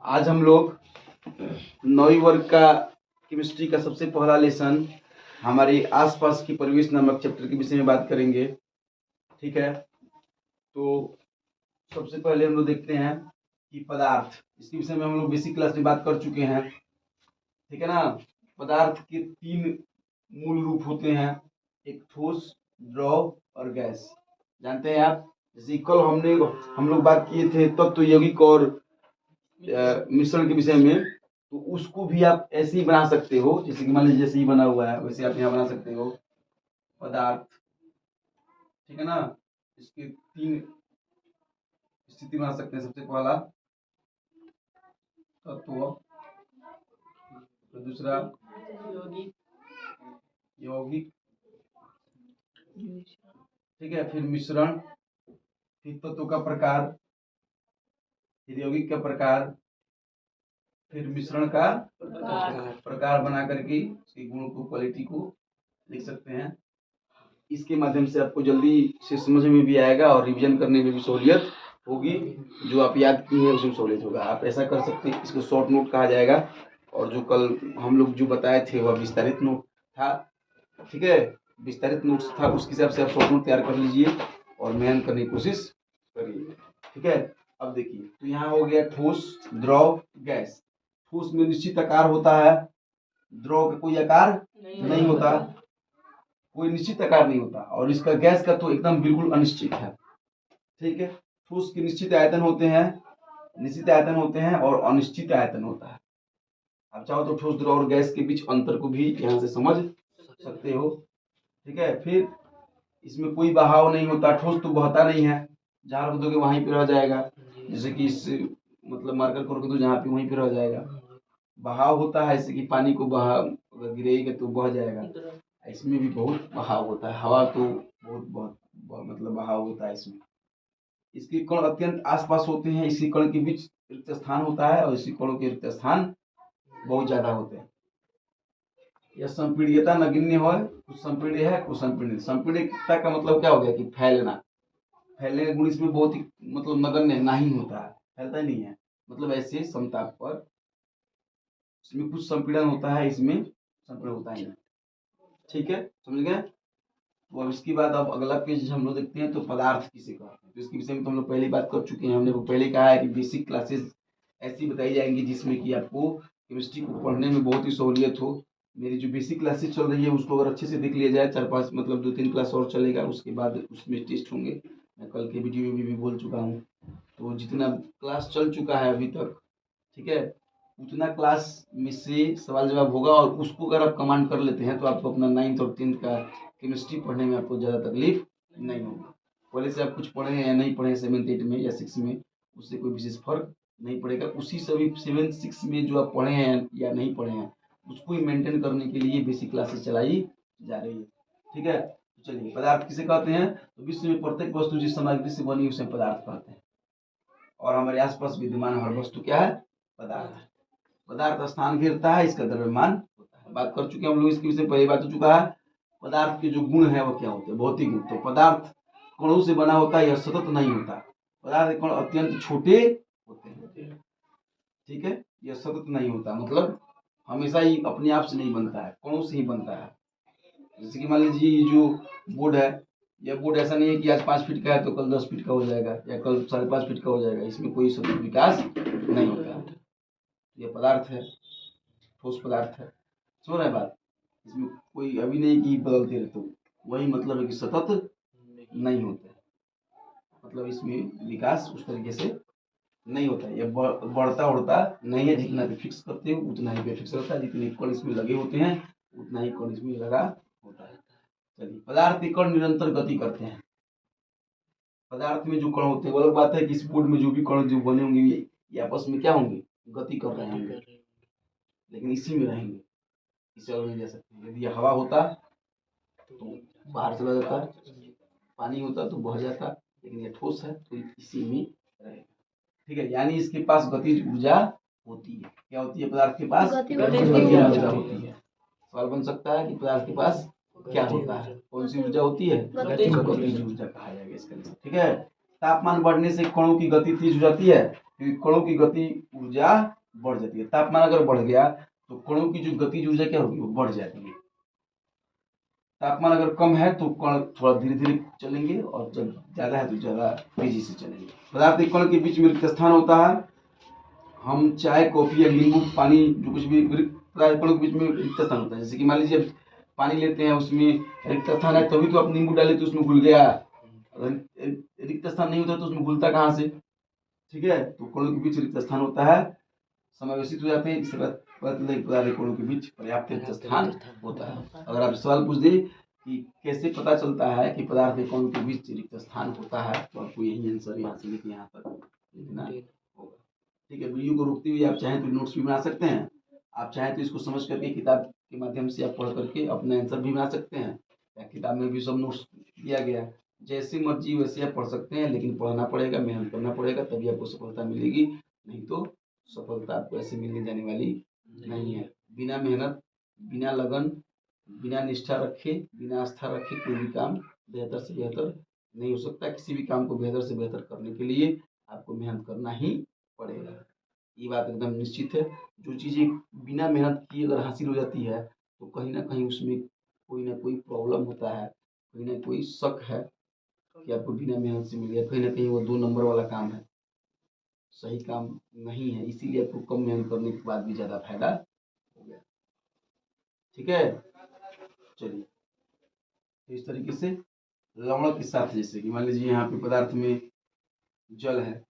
आज हम लोग 9वीं वर्ग का केमिस्ट्री का सबसे पहला लेसन हमारे आसपास की परिवेश नामक चैप्टर के विषय में बात करेंगे। ठीक है, तो सबसे पहले हम लोग देखते हैं कि पदार्थ, इसके विषय में हम लोग बेसिक क्लास में बात कर चुके हैं। ठीक है ना। पदार्थ के 3 मूल रूप होते हैं, एक ठोस, द्रव और गैस। जानते हैं आप, जैसे कल हम लोग बात किए थे तत्व यौगिक और मिश्रण के विषय में, तो उसको भी आप ऐसे ही बना सकते हो। जैसे कि मान लीजिए जैसे ही बना हुआ है वैसे आप यहाँ बना सकते हो पदार्थ। ठीक है ना। इसके 3 स्थिति बना सकते हैं। सबसे पहला तत्व, तो दूसरा यौगिक, ठीक है, फिर मिश्रण, फिर तत्व का प्रकार, फिर यौगिक का प्रकार, फिर मिश्रण का प्रकार बना करके उसके गुणों को, क्वालिटी को लिख सकते हैं। इसके माध्यम से आपको जल्दी से समझ में भी आएगा और रिवीजन करने में भी सहूलियत होगी। जो आप याद किए हैं उसमें सहूलियत होगा। आप ऐसा कर सकते हैं, इसको शॉर्ट नोट कहा जाएगा। और जो कल हम लोग जो बताए थे वह विस्तारित नोट था। ठीक है, विस्तारित नोट्स था, उसके हिसाब से आप शॉर्ट नोट तैयार कर लीजिए और मेहनत करने की कोशिश करिए। ठीक है, अब देखिए, तो यहाँ हो गया ठोस, द्रव, गैस। ठोस में निश्चित आकार होता है, द्रव का कोई आकार नहीं होता, कोई निश्चित आकार नहीं होता, और इसका गैस का तो एकदम बिल्कुल अनिश्चित है। ठीक है, ठोस के निश्चित आयतन होते हैं और अनिश्चित आयतन होता है। आप चाहो तो ठोस, द्रव और गैस के बीच अंतर को भी यहाँ से समझ सकते हो। ठीक है, फिर इसमें कोई बहाव नहीं होता। ठोस तो बहता नहीं है, जहाँ रख दोगे वहीं पे रह जाएगा। जैसे कि इस मतलब मार्कर करोगे तो जहाँ पे वहीं पे रह जाएगा। बहाव होता है, जैसे कि पानी को अगर गिरेगा तो बह जाएगा। इसमें भी बहुत बहाव होता है, हवा तो बहुत मतलब बहाव होता है इसमें। इसके कण अत्यंत आसपास होते हैं, इसी कण के बीच रिक्त स्थान होता है और इसी कणों के रिक्त स्थान बहुत ज्यादा होते हैं। यह संपीड़ियता नगण्य है, कुछ संपीड्य है कुछ संपीड़ित। संपीड़ितता का मतलब क्या हो गया कि फैलना, फैलने का गुण इसमें बहुत ही मतलब नगण्य नहीं होता है, फैलता ही नहीं है। मतलब ऐसे समताप पर इसमें कुछ संपीड़न होता है, इसमें संपीड़न होता ही नहीं। ठीक है, समझ गए। तो अब इसके बाद अब अगला पेज हम लोग देखते हैं, तो पदार्थ किसे कहते हैं। तो इसके विषय में तो हम लोग पहले बात कर चुके हैं। हमने पहले कहा है कि बेसिक क्लासेस ऐसी बताई जाएंगी जिसमें कि आपको केमिस्ट्री को पढ़ने में बहुत ही सहूलियत हो। मेरी जो बेसिक क्लासेस चल रही है उसको अगर अच्छे से देख लिया जाए, 4-5 मतलब 2-3 क्लास और चलेगा, उसके बाद उसमें टेस्ट होंगे। मैं कल के वीडियो में भी बोल चुका हूँ। तो जितना क्लास चल चुका है अभी तक, ठीक है, उतना क्लास में से सवाल जवाब होगा, और उसको अगर आप कमांड कर लेते हैं तो आपको अपना 9th और 10th का केमिस्ट्री पढ़ने में आपको ज़्यादा तकलीफ नहीं होगी। पहले से आप कुछ पढ़े हैं या नहीं पढ़े हैं 7th 8 में या 6 में, उससे कोई विशेष फर्क नहीं पड़ेगा। उसी सभी 7 6 में जो आप पढ़े हैं या नहीं पढ़े हैं उसको ही मेंटेन करने के लिए बेसिक क्लासेस चलाई जा रही है। ठीक है, तो चलिए, पदार्थ किसे कहते हैं। तो विश्व में प्रत्येक वस्तु जिस सामग्री से बनी उसे पदार्थ कहते हैं, और हमारे आसपास विद्यमान हर वस्तु क्या है, पदार्थ है। पदार्थ स्थान घेरता है, इसका द्रव्यमान होता है। बात कर चुके हैं हम लोग इसके विषय, पहले बात हो चुका है। पदार्थ के जो गुण है वो क्या होते हैं, भौतिक गुण। तो पदार्थ कणों से बना होता है, यह सतत नहीं होता। पदार्थ कण अत्यंत छोटे होते हैं। ठीक है, यह सतत नहीं होता, मतलब हमेशा ही अपने आप से नहीं बनता है, कणों से ही बनता है। जैसे कि मान लीजिए ये जो बोर्ड है, यह बोर्ड ऐसा नहीं है कि आज 5 फीट का है तो कल 10 फीट का हो जाएगा या कल 5.5 फीट का हो जाएगा। इसमें कोई सतत विकास नहीं होता। यह पदार्थ है, ठोस पदार्थ है। समझ रहे बात। इसमें कोई अभी नहीं कि बदलते रहते, वही मतलब है कि सतत नहीं होता है, मतलब इसमें विकास उस तरीके से नहीं होता है। यह बढ़ता उड़ता नहीं है, जितना भी फिक्स करते हो उतना ही फिक्स रहता है, जितने कण इसमें लगे होते हैं उतना ही कण इसमें लगा होता है। चलिए, पदार्थ के कण निरंतर गति करते हैं। पदार्थ में जो कण होते हैं, वो अलग बात है कि इस बोर्ड में जो भी कण जो बने होंगे ये आपस में क्या होंगे, गति कर रहे होंगे, लेकिन इसी में रहेंगे, इसे अलग नहीं जा सकते। यदि हवा होता तो बाहर चला जाता, पानी होता तो बह जाता, लेकिन ये ठोस है तो इसी में रहेगा। ठीक है, यानी इसके पास गतिज ऊर्जा होती है। क्या होती है पदार्थ के पास, गतिज ऊर्जा होती है। सवाल बन सकता है कि पदार्थ के पास क्या होता है, कौन सी ऊर्जा होती है, गतिज ऊर्जा कहा जाएगा इसका। ठीक है, तापमान बढ़ने से कणों की गति तेज हो जाती है, क्योंकि कणों की गति ऊर्जा बढ़ जाती है। तापमान अगर बढ़ गया तो कणों की जो गति ऊर्जा क्या होगी, वो बढ़ जाती है। तापमान अगर कम है तो कण थोड़ा धीरे धीरे चलेंगे, और जब ज्यादा है तो ज्यादा तेजी से चलेंगे। पदार्थ कण के बीच में रिक्त स्थान होता है। हम चाय, कॉफी या नींबू पानी जो कुछ भी पदार्थ कणों के बीच में रिक्त स्थान होता है। जैसे कि मान लीजिए पानी लेते हैं, उसमें रिक्त स्थान है, तभी तो आप नींबू डाले तो उसमें घुल गया। अगर रिक्त स्थान नहीं होता तो उसमें घुलता कहाँ से। ठीक है, तो कणों के बीच रिक्त स्थान होता है, समावेशित हो जाते हैं। इसके बाद पदार्थ कणों के बीच पर्याप्त रिक्त स्थान होता है। अगर आप सवाल पूछ दे कि कैसे पता चलता है कि पदार्थ कणों के बीच रिक्त स्थान होता है, तो आपको यही आंसर यहाँ से लेके यहाँ तक लिखना होगा। ठीक है, वीडियो को रोकते हुए आप चाहें तो नोट्स भी बना सकते हैं। आप चाहें तो इसको समझ करके किताब के माध्यम से आप पढ़ करके अपना आंसर भी बना सकते हैं, या किताब में भी सब नोट्स दिया गया है। जैसे मर्जी वैसे आप पढ़ सकते हैं, लेकिन पढ़ना पड़ेगा, मेहनत करना पड़ेगा, तभी आपको सफलता मिलेगी। नहीं तो सफलता आपको ऐसे मिलने जाने वाली नहीं है। बिना मेहनत, बिना लगन, बिना निष्ठा रखे, बिना आस्था रखे कोई भी काम बेहतर से बेहतर नहीं हो सकता। किसी भी काम को बेहतर से बेहतर करने के लिए आपको मेहनत करना ही पड़ेगा, ये बात एकदम निश्चित है। जो चीज़ें बिना मेहनत किए अगर हासिल हो जाती है तो कहीं ना कहीं उसमें कोई ना कोई प्रॉब्लम होता है, कोई ना कोई शक है कि आपको बिना मेहनत से मिल गया। कहीं ना कहीं वो 2 नंबर वाला काम है, सही काम नहीं है। इसीलिए आपको कम मेहनत करने के बाद भी ज़्यादा फायदा हो गया। ठीक है, चलिए। तो इस तरीके से लवण के साथ, जैसे कि मान लीजिए यहाँ पे पदार्थ में जल है,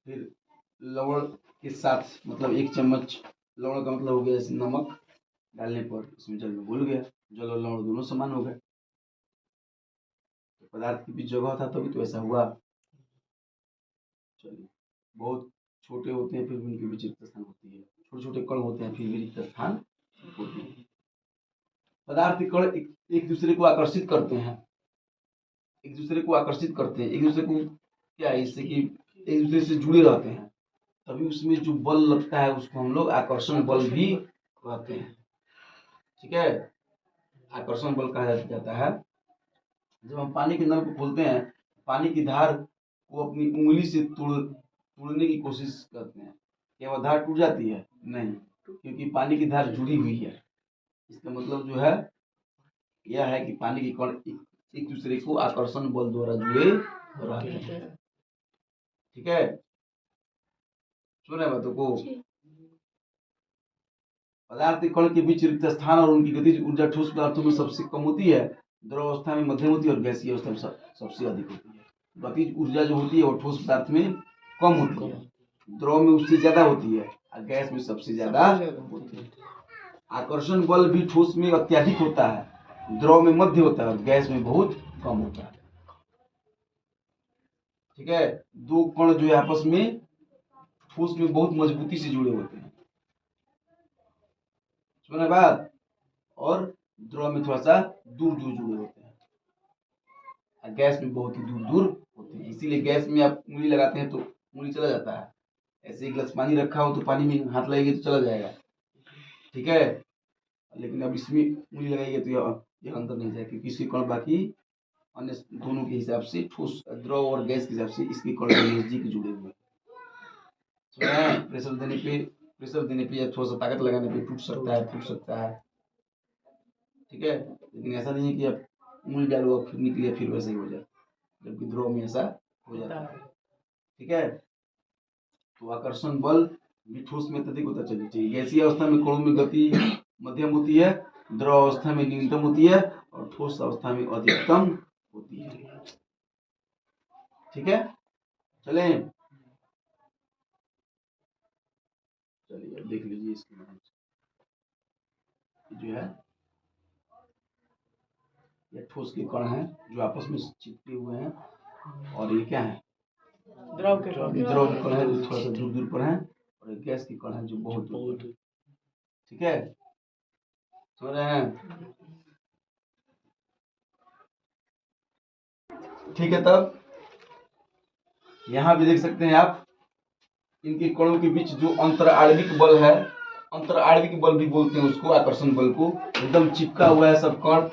फिर लवण के साथ मतलब 1 चम्मच लवण का मतलब हो गया जैसे नमक डालने पर इसमें जल में घुल गया। जल और लवण दोनों समान हो गए, तो पदार्थ के बीच जगह था तभी तो ऐसा हुआ। चलिए, बहुत छोटे होते हैं फिर भी उनके बीच रिक्त स्थान होती है, छोटे छोटे कण होते हैं फिर भी रिक्त स्थान होती है। पदार्थ कण एक दूसरे को आकर्षित करते हैं, एक दूसरे को आकर्षित करते हैं, एक दूसरे को क्या है, इससे कि एक दूसरे से जुड़े रहते हैं, तभी उसमें जो बल लगता है उसको हम लोग आकर्षण बल भी कहते हैं। ठीक है, आकर्षण बल कहा जाता है। जब हम पानी के नल को खोलते हैं, पानी की धार को अपनी उंगली से तोड़ने की कोशिश करते हैं, क्या वह धार टूट जाती है? नहीं, क्योंकि पानी की धार जुड़ी हुई है। इसका मतलब जो है यह है कि पानी के कण एक दूसरे को आकर्षण बल द्वारा जुड़े रहते हैं। ठीक है, सुने बातों को। पदार्थ कण के बीच रिक्त स्थान और उनकी गतिज ऊर्जा ठोस पदार्थों में सबसे कम होती है, द्रव अवस्था में मध्यम होती है, और गैसीय अवस्था में सबसे अधिक होती है। गतिज ऊर्जा जो होती है वो ठोस पदार्थ में कम होती है, द्रव में उससे ज्यादा होती है, और गैस में सबसे ज्यादा होती है। आकर्षण बल भी ठोस में अत्यधिक होता है, द्रव में मध्य होता है, और गैस में बहुत कम होता है। ठीक है, 2 कण जो है आपस में ठोस में बहुत मजबूती से जुड़े होते हैं, सुना बात, और द्रव में थोड़ा सा दूर दूर जुड़े होते हैं, और गैस में बहुत ही दूर दूर होते हैं। इसीलिए गैस में आप उंगली लगाते हैं तो उंगली चला जाता है, ऐसे एक गिलास पानी रखा हो तो पानी में हाथ लगेगा तो चला जाएगा। ठीक है, लेकिन अब इसमें उंगली लगाएंगे तो यह अंदर नहीं जाएगा, क्योंकि इसके कण बाकी अन्य दोनों के हिसाब से ठोस द्रव और गैस के हिसाब से इसके कण नजदीक जुड़े हुए हैं। प्रेशर देने पे या थोड़ा सा ताकत लगाने पे टूट सकता है, फूट सकता है। ठीक है, लेकिन ऐसा नहीं है कि आप उंगली डालो और फिर निकले फिर वैसे ही हो जाए, जबकि द्रव में ऐसा हो जाता है। ठीक है, तो आकर्षण बल भी ठोस में अत्यधिक होता चलना चाहिए। गैसीय अवस्था में कणों में गति मध्यम होती है, द्रव अवस्था में न्यूनतम होती है, और ठोस अवस्था में अधिकतम होती है। ठीक है, चले चलिए देख लीजिए इसके बारे में जो है, ये ठोस के कण हैं जो आपस में चिपके हुए हैं, और ये क्या है, द्रव के कण है जो थोड़ा सा दूर दूर पर है, और एक गैस के कण है जो बहुत दूर पर है। ठीक है, समझ रहे हैं? ठीक है, तब यहाँ भी देख सकते हैं आप, इनके कणों के बीच जो अंतर आणविक बल है, अंतर आणविक बल भी बोलते हैं उसको, आकर्षण बल को, एकदम चिपका हुआ है सब कण,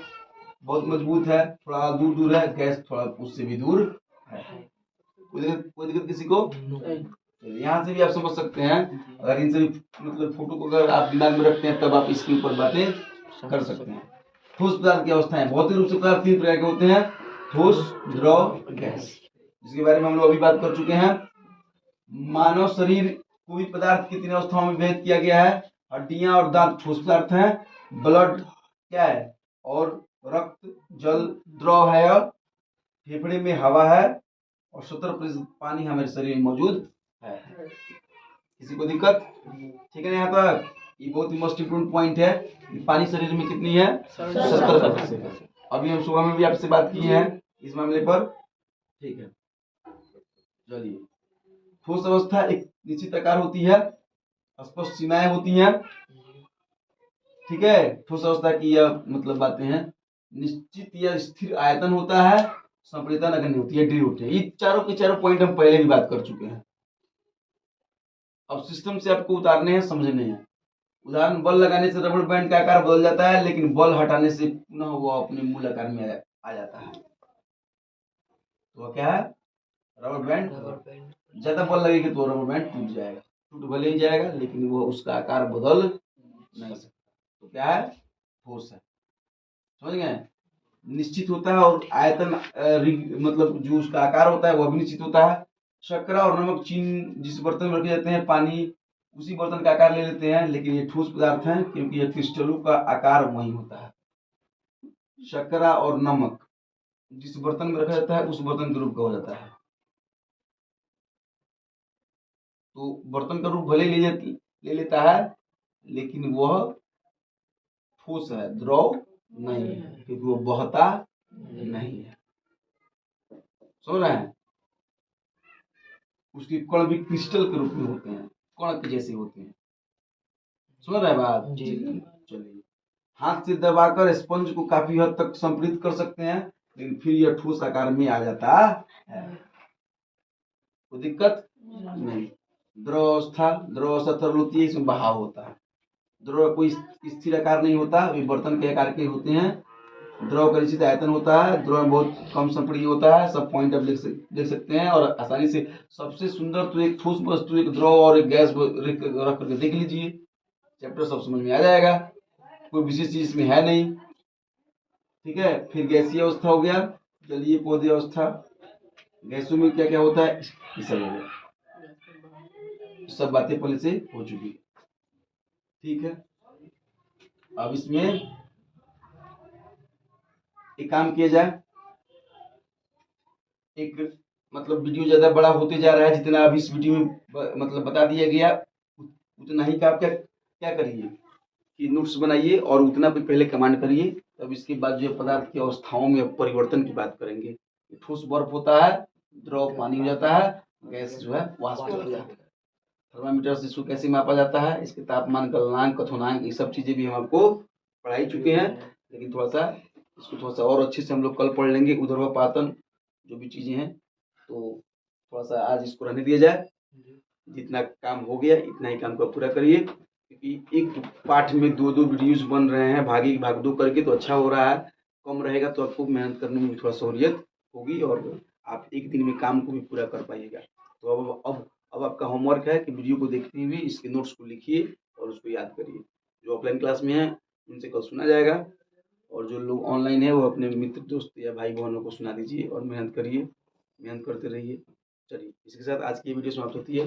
बहुत मजबूत है, थोड़ा दूर दूर है, गैस थोड़ा उससे भी दूर है। कोई दिक्कत किसी को? यहाँ से भी आप समझ सकते हैं, अगर इनसे भी मतलब फोटो को अगर आप दिमाग में रखते हैं तब आप इसके ऊपर बातें कर सकते हैं। ठोस पदार्थ की अवस्थाएं भौतिक रूप से पदार्थ 3 प्रकार के होते हैं, ठोस, द्रव, गैस, जिसके बारे में हम लोग अभी बात कर चुके हैं। मानव शरीर को भी पदार्थ की 3 अवस्थाओं में भेद किया गया है। हड्डियां और दांत ठोस पदार्थ हैं, ब्लड क्या है और रक्त जल द्रव है, और फेफड़े में हवा है, और 70% पानी हमारे शरीर में मौजूद है। किसी को दिक्कत? ठीक है ना? यहाँ तक ये बहुत ही मोस्ट इम्पोर्टेंट पॉइंट है। पानी शरीर में कितनी है? 70%। अभी हम सुबह में भी आपसे बात की है इस मामले पर। ठीक है, चलिए। ठोस अवस्था एक निश्चित आकार होती है, स्पष्ट सीमाएं होती हैं। ठीक है, ठोस अवस्था की यह मतलब बातें हैं। निश्चित या स्थिर आयतन होता है, संप्रेरणा नगण्य होती है, ड्री होती है। ये चारों के चारों पॉइंट हम पहले भी बात कर चुके हैं। अब सिस्टम से आपको उतारने हैं, समझने हैं। उदाहरण, बल लगाने से रबड़ बैंड का आकार बदल जाता है, लेकिन बल हटाने से पुनः वो अपने मूल आकार में आ जाता है। तो क्या है? रबड़ बैंड। ज्यादा बल लगेगी तो रबड़ बैंड टूट जाएगा, टूट भले ही जाएगा लेकिन वो उसका आकार बदल नहीं सकता। तो क्या है? ठोस है। समझ गए? निश्चित होता है, और आयतन मतलब जो उसका आकार होता है वह भी निश्चित होता है। शर्करा और नमक चीनी जिस बर्तन में रखे जाते हैं, पानी उसी बर्तन का आकार ले लेते हैं, लेकिन ये ठोस पदार्थ हैं क्योंकि ये क्रिस्टलों का आकार वही होता है। शर्करा और नमक जिस बर्तन में रखा जाता है उस बर्तन के रूप का हो जाता है। तो बर्तन का रूप भले ले लेता है, लेकिन वह ठोस है, द्रव नहीं है, क्योंकि वो बहता नहीं है। समझ रहे हैं? उसके कण भी क्रिस्टल के रूप में होते हैं, कण के जैसे होते हैं। समझ रहे हैं बात? चलिए, हाथ से दबाकर स्पंज को काफी हद तक संपीड़ित कर सकते हैं, लेकिन फिर यह ठोस आकार में आ जाता है। कोई दिक्कत नहीं। द्रव अवस्था तरल होती है, इसमें बहाव होता है। द्रव कोई स्थिर आकार नहीं होता, वे बर्तन के आकार के होते हैं। द्रव का निश्चित आयतन होता है, द्रव में बहुत कम संपीड़ित होता है। सब पॉइंट आप देख सकते हैं और आसानी से। सबसे सुंदर तो एक ठोस वस्तु, एक द्रव और एक गैस रख करके देख लीजिए, चैप्टर सब समझ में आ जाएगा। कोई विशेष चीज इसमें है नहीं। ठीक है, फिर गैसीय अवस्था हो गया, जलीय पौधे अवस्था। गैसों में क्या क्या होता है ये सब हो गया, सब बातें पहले से हो चुकी है। ठीक है, अब इसमें एक काम किया जाए। एक मतलब वीडियो ज्यादा बड़ा होते जा रहा है, जितना अभी इस वीडियो में मतलब बता दिया गया उतना ही का आप क्या करिए कि नोट्स बनाइए और उतना भी पहले कमांड करिए। तब इसके बाद जो पदार्थ की अवस्थाओं में परिवर्तन की बात करेंगे। ठोस बर्फ होता है, द्रव पानी हो जाता है, गैस जो है वाष्प हो जाता है। थर्मामीटर से इसको कैसे मापा जाता है, इसके तापमान, गलनांक, कथनांक, ये सब चीजें भी हम आपको पढ़ाई चुके हैं, लेकिन थोड़ा सा और अच्छे से हम लोग कल पढ़ लेंगे। ऊर्ध्वपातन जो भी चीजें हैं, तो थोड़ा सा आज इसको रहने दिया जाए। जितना काम हो गया इतना ही काम को पूरा करिए, क्योंकि एक पाठ में 2-2 वीडियोज बन रहे हैं, भाग दो करके, तो अच्छा हो रहा है। कम रहेगा तो आपको मेहनत करने में भी थोड़ा सहूलियत होगी और आप एक दिन में काम को भी पूरा कर पाइएगा। तो अब आपका होमवर्क है कि वीडियो को देखते हुए इसके नोट्स को लिखिए और उसको याद करिए। जो ऑफलाइन क्लास में है उनसे कल सुना जाएगा, और जो लोग ऑनलाइन है वो अपने मित्र, दोस्त या भाई बहनों को सुना दीजिए और मेहनत करिए, मेहनत करते रहिए। चलिए, इसके साथ आज की वीडियो समाप्त होती है।